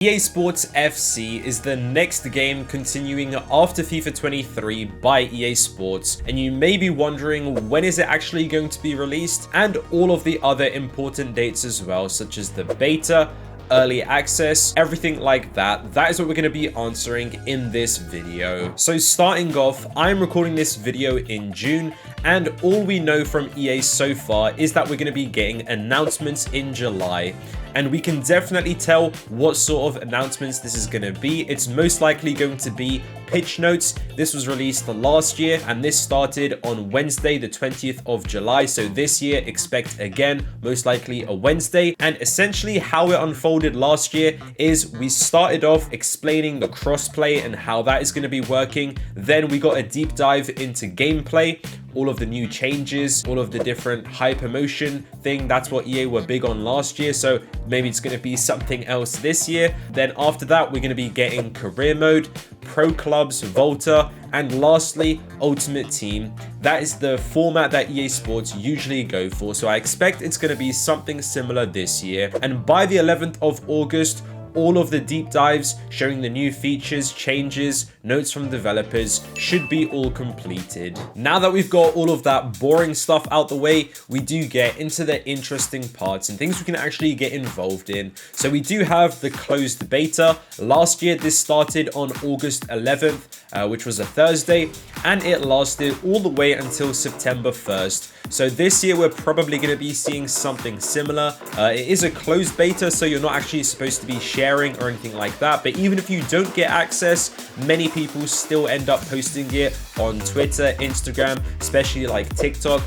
EA Sports FC is the next game continuing after FIFA 23 by EA Sports, and you may be wondering when is it actually going to be released, and all of the other important dates as well, such as the beta, early access, everything like that. That is what we're going to be answering in this video. So starting off, I'm recording this video in June, and all we know from EA so far is that we're going to be getting announcements in July. And we can definitely tell what sort of announcements this is going to be. It's most likely going to be pitch notes. This was released last year, and this started on Wednesday, the 20th of July. So this year, expect again, most likely a Wednesday. And essentially how it unfolded last year is we started off explaining the crossplay and how that is going to be working. Then we got a deep dive into gameplay, all of the new changes, all of the different hypermotion thing. That's what EA were big on last year, so maybe it's going to be something else this year. Then after that, we're going to be getting career mode, pro clubs, Volta, and lastly, Ultimate Team. That is the format that EA Sports usually go for, so I expect it's going to be something similar this year. And by the 11th of August, all of the deep dives showing the new features, changes, notes from developers should be all completed. Now that we've got all of that boring stuff out the way, we do get into the interesting parts and things we can actually get involved in. So we do have the closed beta. Last year, this started on August 11th, which was a Thursday, and it lasted all the way until September 1st. So this year, we're probably going to be seeing something similar. It is a closed beta, so you're not actually supposed to be sharing or anything like that. But even if you don't get access, many people still end up posting it on Twitter, Instagram, especially like TikTok.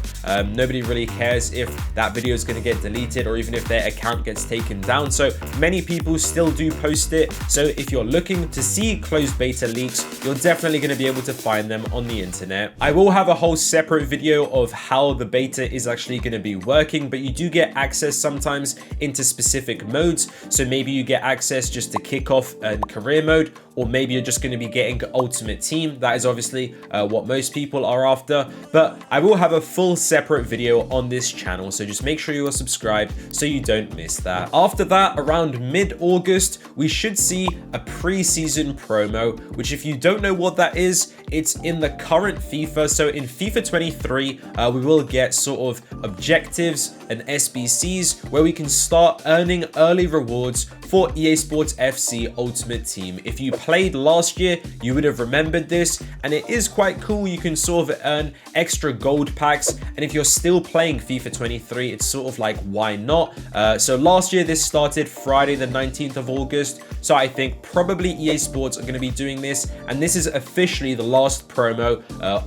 Nobody really cares if that video is going to get deleted or even if their account gets taken down. So many people still do post it. So if you're looking to see closed beta leaks, you're definitely going to be able to find them on the internet. I will have a whole separate video of how the beta is actually going to be working, but you do get access sometimes into specific modes. So maybe you get access just to kick off in career mode, or maybe you're just going to be getting Ultimate Team. That is obviously what most people are after, but I will have a full separate video on this channel, so just make sure you are subscribed so you don't miss that. After that, around mid-August, we should see a pre-season promo, which if you don't know what that is, it's in the current FIFA. So in FIFA 23, we will get sort of objectives and SBCs where we can start earning early rewards for EA Sports FC Ultimate Team. If you played last year, you would have remembered this, and it is quite cool. You can sort of earn extra gold packs, and if you're still playing FIFA 23, it's sort of like, why not? So last year, this started Friday the 19th of August, so I think probably EA Sports are going to be doing this, and this is officially the last promo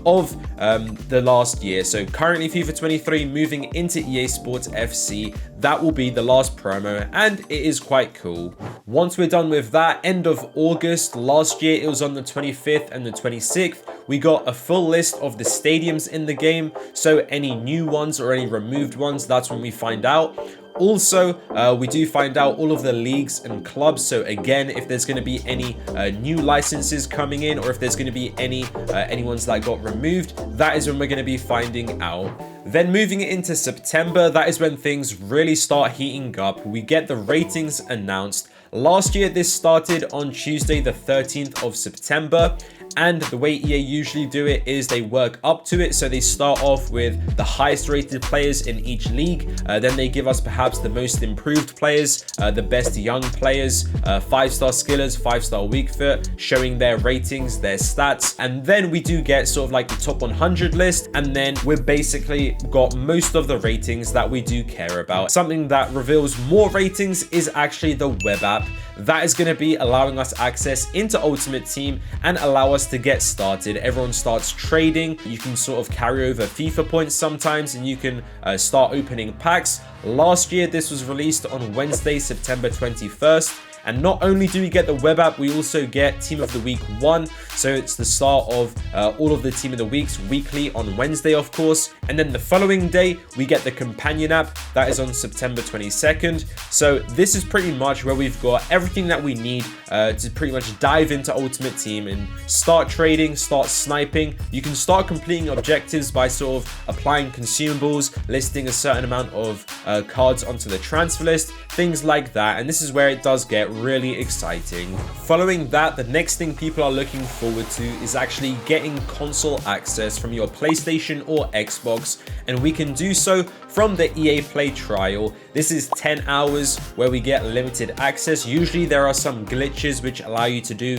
of the last year. So currently FIFA 23 moving into EA Sports FC, that will be the last promo, and it is quite cool. Once we're done with that, end of August, last year it was on the 25th and the 26th, we got a full list of the stadiums in the game, so any new ones or any removed ones, that's when we find out. Also, we do find out all of the leagues and clubs. So again, if there's going to be any new licenses coming in, or if there's going to be any ones that got removed, that is when we're going to be finding out. Then moving into September, that is when things really start heating up. We get the ratings announced. Last year, this started on Tuesday, the 13th of September. And the way EA usually do it is they work up to it. So they start off with the highest rated players in each league. Then they give us perhaps the most improved players, the best young players, 5-star skillers, 5-star weak foot, showing their ratings, their stats. And then we do get sort of like the top 100 list. And then we've basically got most of the ratings that we do care about. Something that reveals more ratings is actually the web app. That is going to be allowing us access into Ultimate Team and allow us to get started. Everyone starts trading. You can sort of carry over FIFA points sometimes, and you can start opening packs. Last year, this was released on Wednesday, September 21st. And not only do we get the web app, we also get Team of the Week 1. So it's the start of all of the Team of the Weeks weekly on Wednesday, of course. And then the following day, we get the companion app that is on September 22nd. So this is pretty much where we've got everything that we need to pretty much dive into Ultimate Team and start trading, start sniping. You can start completing objectives by sort of applying consumables, listing a certain amount of cards onto the transfer list, things like that. And this is where it does get really exciting. Following that, the next thing people are looking forward to is actually getting console access from your PlayStation or Xbox, and we can do so from the EA Play trial. This is 10 hours where we get limited access. Usually there are some glitches which allow you to do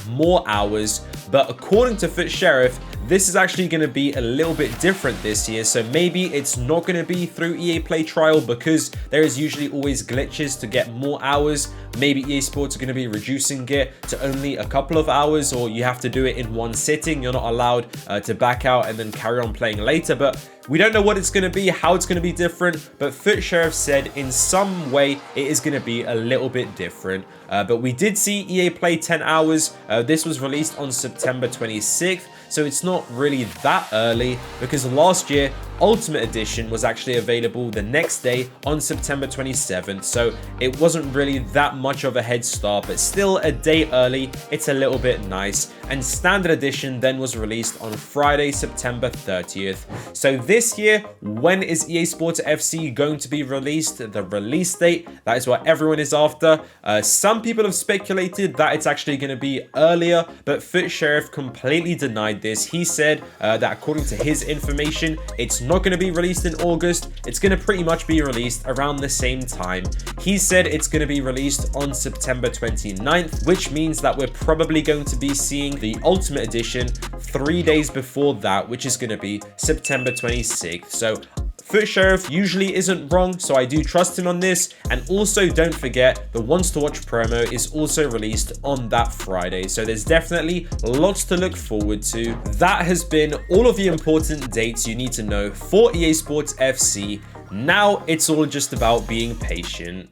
more hours, but according to Foot Sheriff, this is actually going to be a little bit different this year. So maybe it's not going to be through EA Play trial because there is usually always glitches to get more hours. Maybe EA Sports are going to be reducing it to only a couple of hours, or you have to do it in one sitting. You're not allowed to back out and then carry on playing later. But we don't know what it's going to be, how it's going to be different, but Foot Sheriff said in some way it is going to be a little bit different. But we did see EA Play 10 hours. This was released on September 26th. So it's not really that early because last year Ultimate Edition was actually available the next day on September 27th. So it wasn't really that much of a head start, but still a day early. It's a little bit nice. And Standard Edition then was released on Friday, September 30th. So this year, when is EA Sports FC going to be released? The release date, that is what everyone is after. Some people have speculated that it's actually going to be earlier, but Foot Sheriff completely denied this. He said that according to his information, it's not going to be released in August. It's going to pretty much be released around the same time. He said it's going to be released on September 29th, which means that we're probably going to be seeing the Ultimate Edition 3 days before that, which is going to be September 26th. So Foot Sheriff usually isn't wrong, so I do trust him on this. And also don't forget, the Wants to Watch promo is also released on that Friday. So there's definitely lots to look forward to. That has been all of the important dates you need to know for EA Sports FC. Now it's all just about being patient.